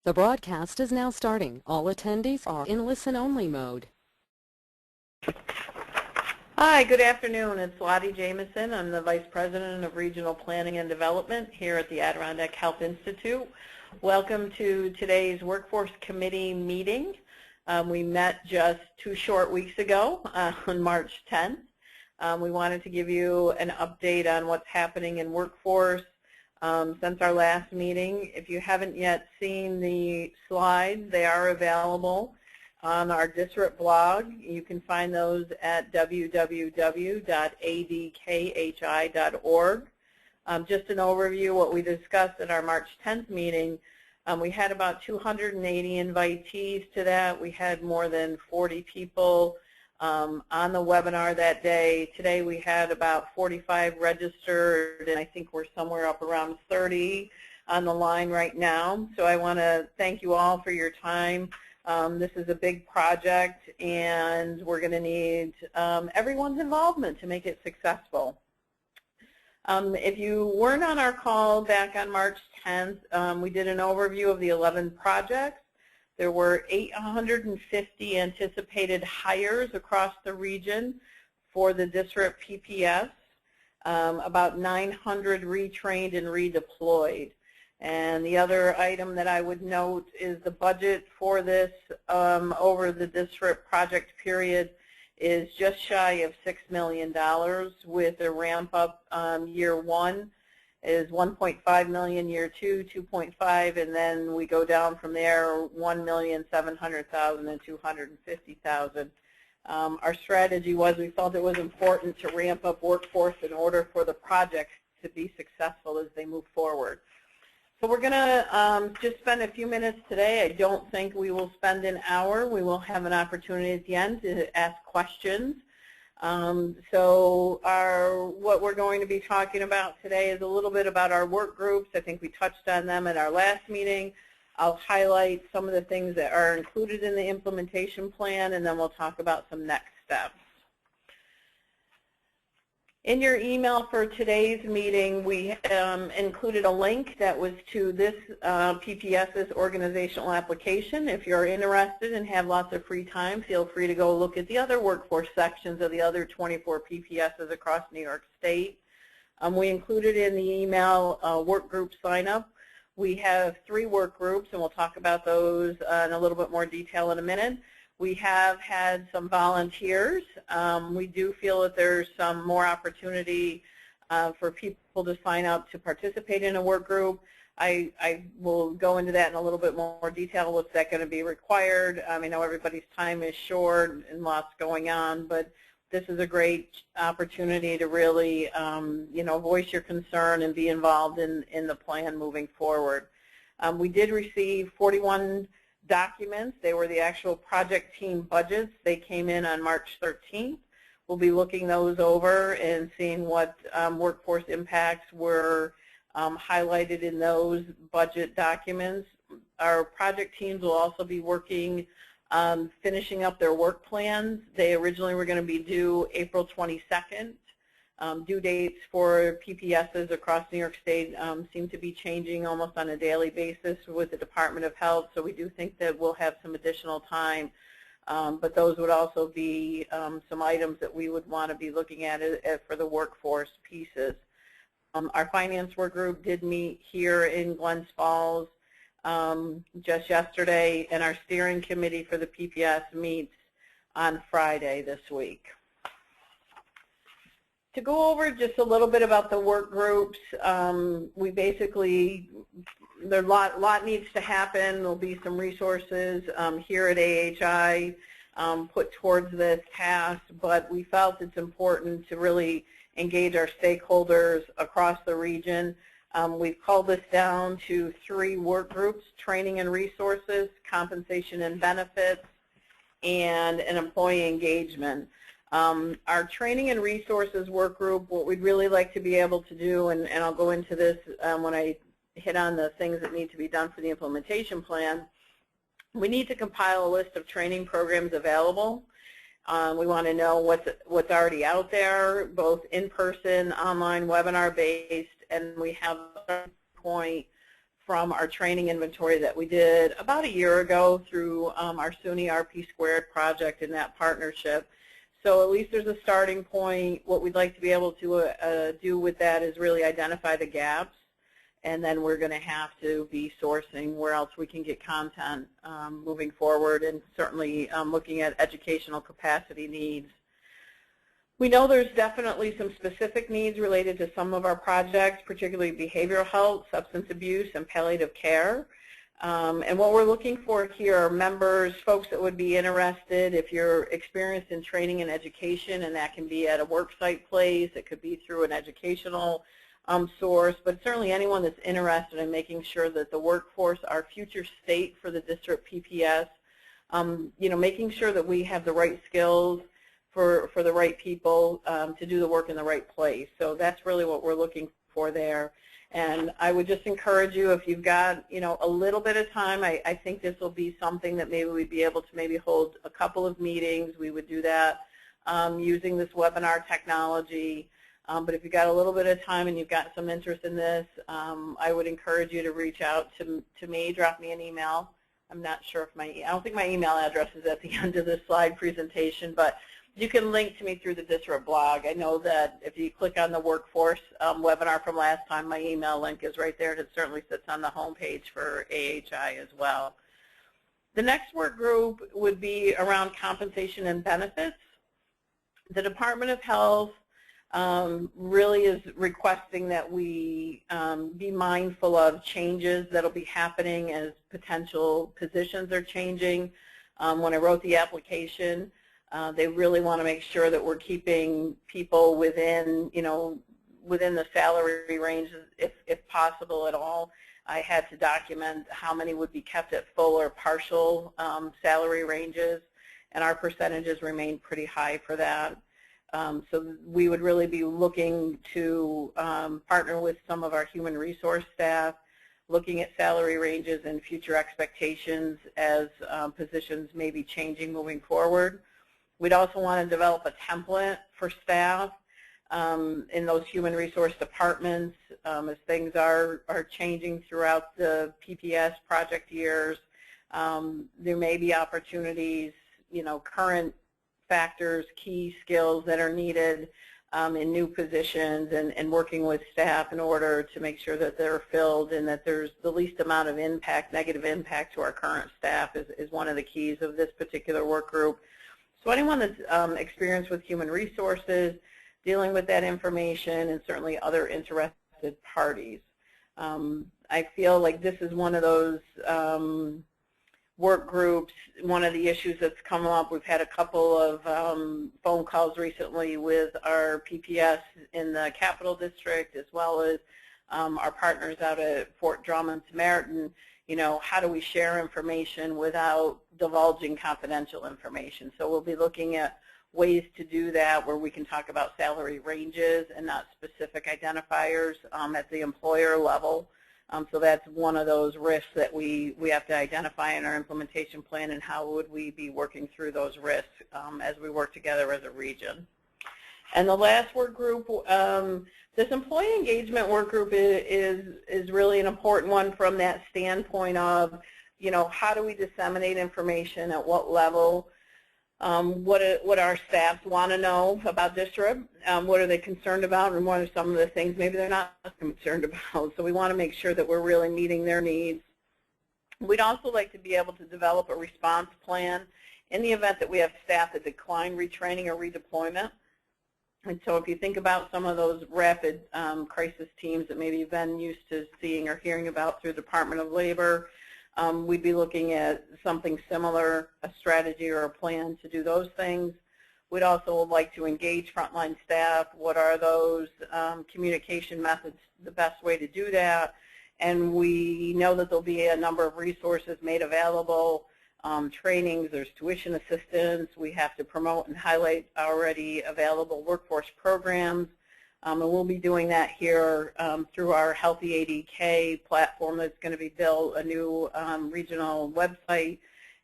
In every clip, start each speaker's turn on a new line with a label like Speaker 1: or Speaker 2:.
Speaker 1: The broadcast is now starting. All attendees are in listen-only mode.
Speaker 2: Hi, good afternoon. It's Lottie Jamison. I'm the Vice President of Regional Planning and Development here at the Adirondack Health Institute. Welcome to today's Workforce Committee meeting. We met just 2 short weeks ago on March 10th. We wanted to give you an update on what's happening in workforce since our last meeting. If you haven't yet seen the slides, they are available on our DSRIP blog. You can find those at www.adkhi.org. Just an overview of what we discussed at our March 10th meeting. We had about 280 invitees to that. We had more than 40 people on the webinar that day. Today we had about 45 registered, and I think we're somewhere up around 30 on the line right now. So I want to thank you all for your time. This is a big project, and we're going to need everyone's involvement to make it successful. If you weren't on our call back on March 10th, we did an overview of the 11 projects. There were 850 anticipated hires across the region for the DSRIP PPS, about 900 retrained and redeployed. And the other item that I would note is the budget for this over the DSRIP project period is just shy of $6 million, with a ramp up year 1 is $1.5 million, year 2, $2.5, and then we go down from there, $1,700,000 and $250,000. Our strategy was we felt it was important to ramp up workforce in order for the project to be successful as they move forward. So we're going to just spend a few minutes today. I don't think we will spend an hour. We will have an opportunity at the end to ask questions. What we're going to be talking about today is a little bit about our work groups. I think we touched on them in our last meeting. I'll highlight some of the things that are included in the implementation plan, and then we'll talk about some next steps. In your email for today's meeting, we included a link that was to this PPS's organizational application. If you're interested and have lots of free time, feel free to go look at the other workforce sections of the other 24 PPS's across New York State. We included in the email work group sign up. We have 3 work groups, and we'll talk about those in a little bit more detail in a minute. We have had some volunteers. We do feel that there's some more opportunity for people to sign up to participate in a work group. I will go into that in a little bit more detail. What's that going to be required? I know everybody's time is short and lots going on, but this is a great opportunity to really voice your concern and be involved in the plan moving forward. We did receive 41 documents. They were the actual project team budgets. They came in on March 13th. We'll be looking those over and seeing what workforce impacts were highlighted in those budget documents. Our project teams will also be working finishing up their work plans. They originally were going to be due April 22nd. Due dates for PPS's across New York State seem to be changing almost on a daily basis with the Department of Health, so we do think that we'll have some additional time. But those would also be some items that we would want to be looking at for the workforce pieces. Our finance work group did meet here in Glens Falls just yesterday, and our steering committee for the PPS meets on Friday this week. To go over just a little bit about the work groups, we basically, a lot needs to happen. There'll be some resources here at AHI put towards this task, but we felt it's important to really engage our stakeholders across the region. We've called this down to 3 work groups: training and resources, compensation and benefits, and an employee engagement. Our training and resources work group, what we'd really like to be able to do, and I'll go into this when I hit on the things that need to be done for the implementation plan, we need to compile a list of training programs available. We want to know what's already out there, both in-person, online, webinar-based, and we have a point from our training inventory that we did about a year ago through our SUNY RP² project and that partnership. So at least there's a starting point. What we'd like to be able to do with that is really identify the gaps, and then we're going to have to be sourcing where else we can get content moving forward, and certainly looking at educational capacity needs. We know there's definitely some specific needs related to some of our projects, particularly behavioral health, substance abuse, and palliative care. And what we're looking for here are members, folks that would be interested. If you're experienced in training and education, and that can be at a worksite place, it could be through an educational source, but certainly anyone that's interested in making sure that the workforce, our future state for the district PPS, making sure that we have the right skills for the right people to do the work in the right place. So that's really what we're looking for there. And I would just encourage you, if you've got a little bit of time, I think this will be something that maybe we'd be able to maybe hold a couple of meetings. We would do that using this webinar technology. But if you've got a little bit of time and you've got some interest in this, I would encourage you to reach out to me, drop me an email. I'm not sure if I don't think my email address is at the end of this slide presentation, but you can link to me through the DSRIP blog. I know that if you click on the workforce webinar from last time, my email link is right there, and it certainly sits on the home page for AHI as well. The next work group would be around compensation and benefits. The Department of Health really is requesting that we be mindful of changes that will be happening as potential positions are changing. When I wrote the application, they really want to make sure that we're keeping people within, within the salary range, if possible at all. I had to document how many would be kept at full or partial salary ranges, and our percentages remain pretty high for that. So we would really be looking to partner with some of our human resource staff, looking at salary ranges and future expectations as positions may be changing moving forward. We'd also want to develop a template for staff in those human resource departments as things are changing throughout the PPS project years. There may be opportunities, current factors, key skills that are needed in new positions, and working with staff in order to make sure that they're filled and that there's the least amount of impact, negative impact to our current staff is one of the keys of this particular work group. So anyone that's experienced with human resources, dealing with that information, and certainly other interested parties. I feel like this is one of those work groups. One of the issues that's come up, we've had a couple of phone calls recently with our PPS in the Capital District, as well as our partners out at Fort Drum and Samaritan. How do we share information without divulging confidential information? So we'll be looking at ways to do that where we can talk about salary ranges and not specific identifiers at the employer level. So that's one of those risks that we have to identify in our implementation plan, and how would we be working through those risks as we work together as a region. And the last work group, this employee engagement work group is really an important one from that standpoint of, how do we disseminate information at what level, what our staffs want to know about DSRIP, what are they concerned about, and what are some of the things maybe they're not concerned about. So we want to make sure that we're really meeting their needs. We'd also like to be able to develop a response plan in the event that we have staff that decline retraining or redeployment. And so if you think about some of those rapid crisis teams that maybe you've been used to seeing or hearing about through the Department of Labor, we'd be looking at something similar, a strategy or a plan to do those things. We'd also like to engage frontline staff. What are those communication methods, the best way to do that? And we know that there'll be a number of resources made available, trainings, there's tuition assistance. We have to promote and highlight already available workforce programs. And we'll be doing that here through our Healthy ADK platform that's going to be built, a new regional website,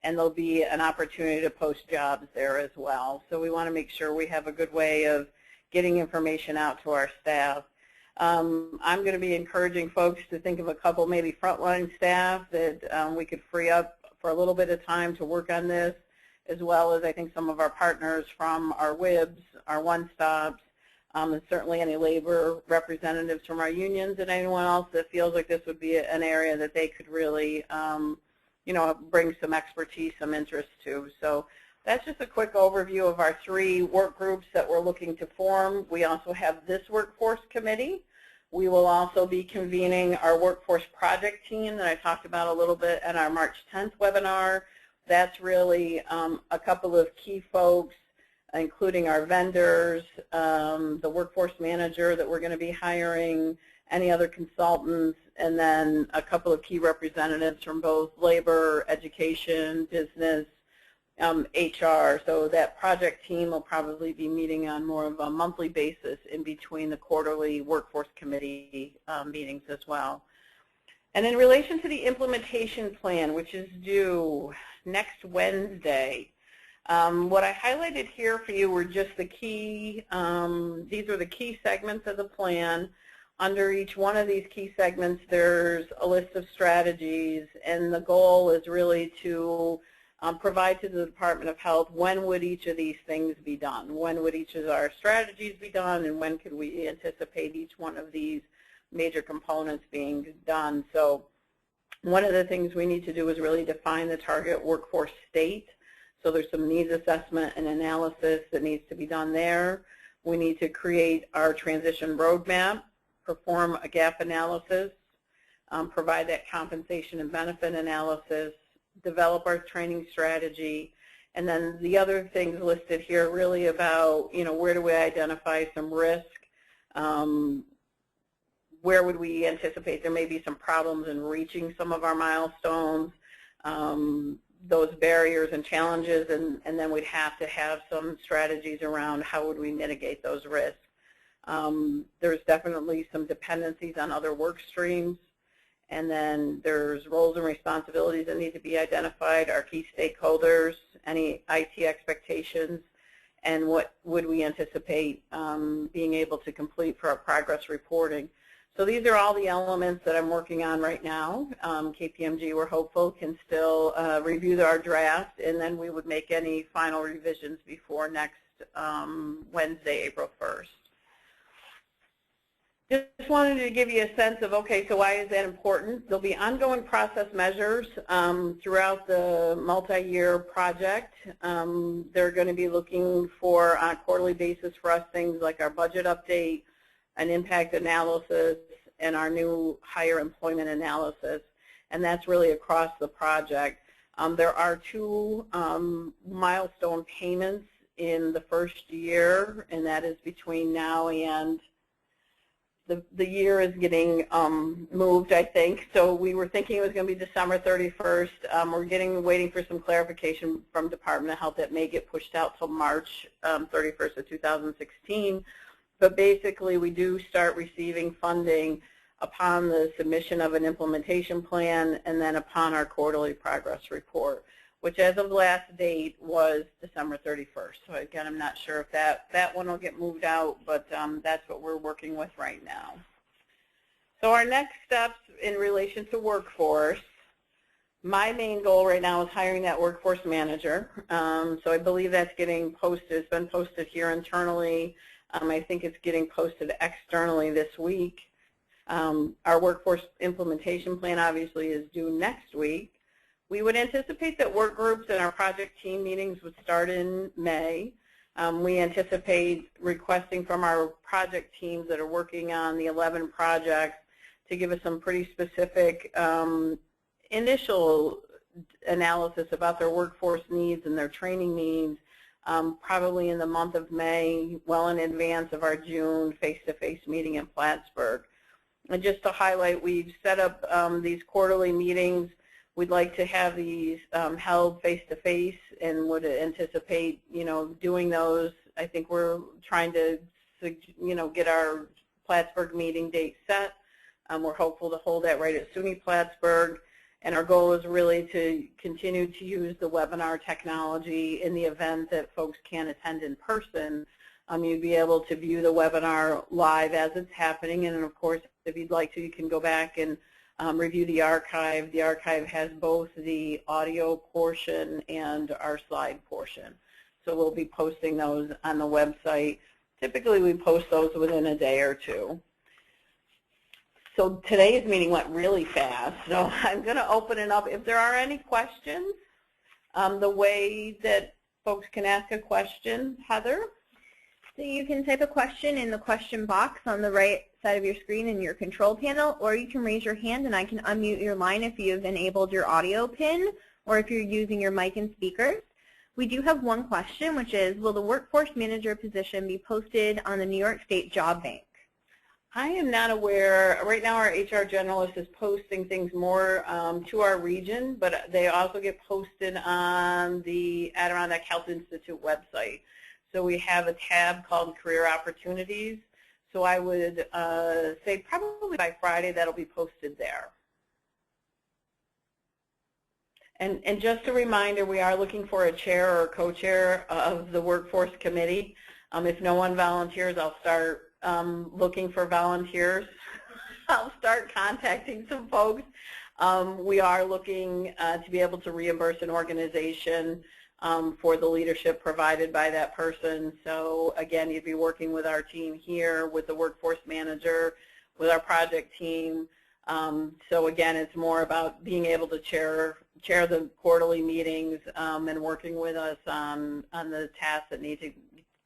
Speaker 2: and there'll be an opportunity to post jobs there as well. So we want to make sure we have a good way of getting information out to our staff. I'm going to be encouraging folks to think of a couple maybe frontline staff that we could free up for a little bit of time to work on this, as well as I think some of our partners from our WIBs, our one-stops, and certainly any labor representatives from our unions and anyone else that feels like this would be an area that they could really, you know, bring some expertise, some interest to. So that's just a quick overview of our 3 work groups that we're looking to form. We also have this workforce committee. We will also be convening our workforce project team that I talked about a little bit at our March 10th webinar. That's really a couple of key folks, including our vendors, the workforce manager that we're going to be hiring, any other consultants, and then a couple of key representatives from both labor, education, business, HR. So that project team will probably be meeting on more of a monthly basis in between the quarterly workforce committee meetings as well. And in relation to the implementation plan, which is due next Wednesday, what I highlighted here for you were just the key, these are the key segments of the plan. Under each one of these key segments, there's a list of strategies, and the goal is really to provide to the Department of Health when would each of these things be done, when would each of our strategies be done, and when could we anticipate each one of these major components being done. So one of the things we need to do is really define the target workforce state. So there's some needs assessment and analysis that needs to be done there. We need to create our transition roadmap, perform a gap analysis, provide that compensation and benefit analysis, develop our training strategy, and then the other things listed here really about, you know, where do we identify some risk, where would we anticipate there may be some problems in reaching some of our milestones, those barriers and challenges, and then we'd have to have some strategies around how would we mitigate those risks. There's definitely some dependencies on other work streams, and then there's roles and responsibilities that need to be identified, our key stakeholders, any IT expectations, and what would we anticipate being able to complete for our progress reporting. So these are all the elements that I'm working on right now. KPMG, we're hopeful, can still review our draft, and then we would make any final revisions before next Wednesday, April 1st. Just wanted to give you a sense of, okay, so why is that important? There'll be ongoing process measures throughout the multi-year project. They're going to be looking for, on a quarterly basis for us, things like our budget update, an impact analysis, and our new hire employment analysis, and that's really across the project. There are 2 milestone payments in the first year, and that is between now and the year is getting moved, I think. So we were thinking it was going to be December 31st. We're waiting for some clarification from Department of Health that may get pushed out till March 31st of 2016. But basically, we do start receiving funding upon the submission of an implementation plan and then upon our quarterly progress report, which as of last date was December 31st. So again, I'm not sure if that one will get moved out, but that's what we're working with right now. So our next steps in relation to workforce, my main goal right now is hiring that workforce manager. So I believe that's getting posted. It's been posted here internally. I think it's getting posted externally this week. Our workforce implementation plan obviously is due next week. We would anticipate that work groups and our project team meetings would start in May. We anticipate requesting from our project teams that are working on the 11 projects to give us some pretty specific initial analysis about their workforce needs and their training needs, probably in the month of May, well in advance of our June face-to-face meeting in Plattsburgh. And just to highlight, we've set up these quarterly meetings. We'd like to have these held face-to-face and would anticipate, doing those. I think we're trying to, get our Plattsburgh meeting date set. We're hopeful to hold that right at SUNY Plattsburgh. And our goal is really to continue to use the webinar technology in the event that folks can't attend in person, You'd be able to view the webinar live as it's happening, and of course, if you'd like to, you can go back and review the archive. The archive has both the audio portion and our slide portion. So we'll be posting those on the website. Typically, we post those within a day or two. So today's meeting went really fast, so I'm going to open it up. If there are any questions, the way that folks can ask a question, Heather?
Speaker 3: So you can type a question in the question box on the right side of your screen in your control panel, or you can raise your hand and I can unmute your line if you have enabled your audio pin or if you're using your mic and speakers. We do have one question, which is, will the workforce manager position be posted on the New York State Job Bank?
Speaker 2: I am not aware. Right now our HR generalist is posting things more to our region, but they also get posted on the Adirondack Health Institute website. So we have a tab called Career Opportunities. So I would say probably by Friday that'll be posted there. And just a reminder, we are looking for a chair or co-chair of the workforce committee. If no one volunteers, I'll start looking for volunteers. I'll start contacting some folks. We are looking to be able to reimburse an organization for the leadership provided by that person. So again, you'd be working with our team here, with the workforce manager, with our project team. So again, it's more about being able to chair the quarterly meetings and working with us on the tasks that need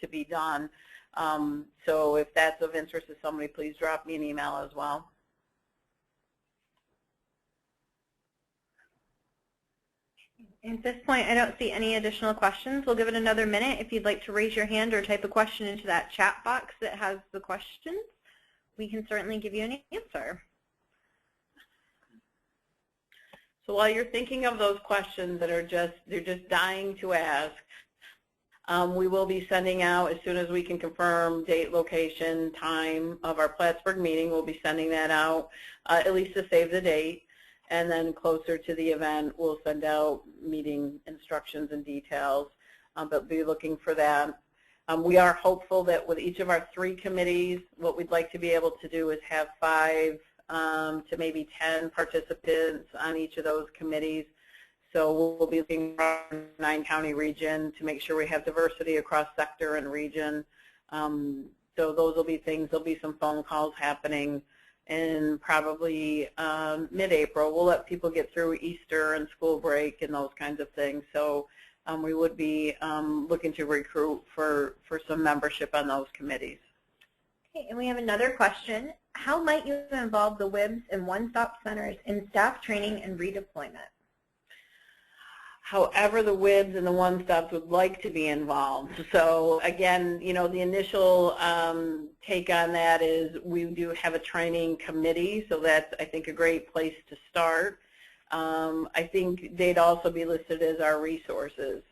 Speaker 2: to be done. So if that's of interest to somebody, please drop me an email as well.
Speaker 3: At this point, I don't see any additional questions. We'll give it another minute. If you'd like to raise your hand or type a question into that chat box that has the questions, we can certainly give you an answer.
Speaker 2: So while you're thinking of those questions that are they're just dying to ask, we will be sending out, as soon as we can confirm date, location, time of our Plattsburgh meeting, we'll be sending that out, at least to save the date. And then closer to the event, we'll send out meeting instructions and details, but be looking for that. We are hopeful that with each of our 3 committees, what we'd like to be able to do is have 5 to maybe 10 participants on each of those committees. So we'll be looking for our 9-county region to make sure we have diversity across sector and region. So those will be things. There'll be some phone calls happening in probably mid-April. We'll let people get through Easter and school break and those kinds of things. So we would be looking to recruit for some membership on those committees.
Speaker 3: Okay, and we have another question. How might you involve the WIBs and one-stop centers in staff training and redeployment?
Speaker 2: However, the WIBs and the one-stops would like to be involved. So again, you know, the initial take on that is we do have a training committee, so that's, I think, a great place to start. I think they'd also be listed as our resources.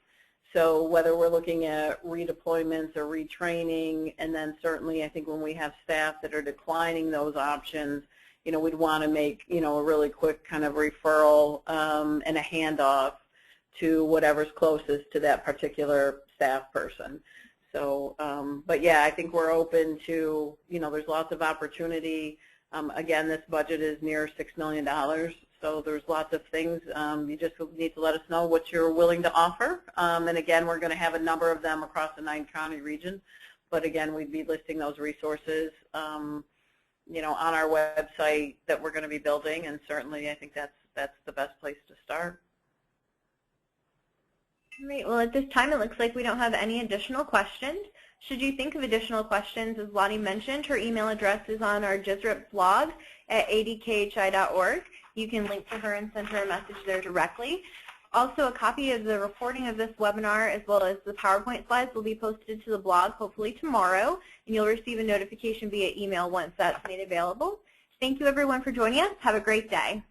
Speaker 2: So whether we're looking at redeployments or retraining, and then certainly I think when we have staff that are declining those options, you know, we'd want to make, you know, a really quick kind of referral and a handoff to whatever's closest to that particular staff person. So, but yeah, I think we're open to, you know, there's lots of opportunity. Again, this budget is near $6 million, so there's lots of things. You just need to let us know what you're willing to offer. And again, we're going to have a number of them across the 9-county region. But again, we'd be listing those resources, you know, on our website that we're going to be building. And certainly, I think that's the best place to start.
Speaker 3: Great. Well, at this time, it looks like we don't have any additional questions. Should you think of additional questions, as Lottie mentioned, her email address is on our DSRIP blog at adkhi.org. You can link to her and send her a message there directly. Also, a copy of the recording of this webinar as well as the PowerPoint slides will be posted to the blog hopefully tomorrow, and you'll receive a notification via email once that's made available. Thank you, everyone, for joining us. Have a great day.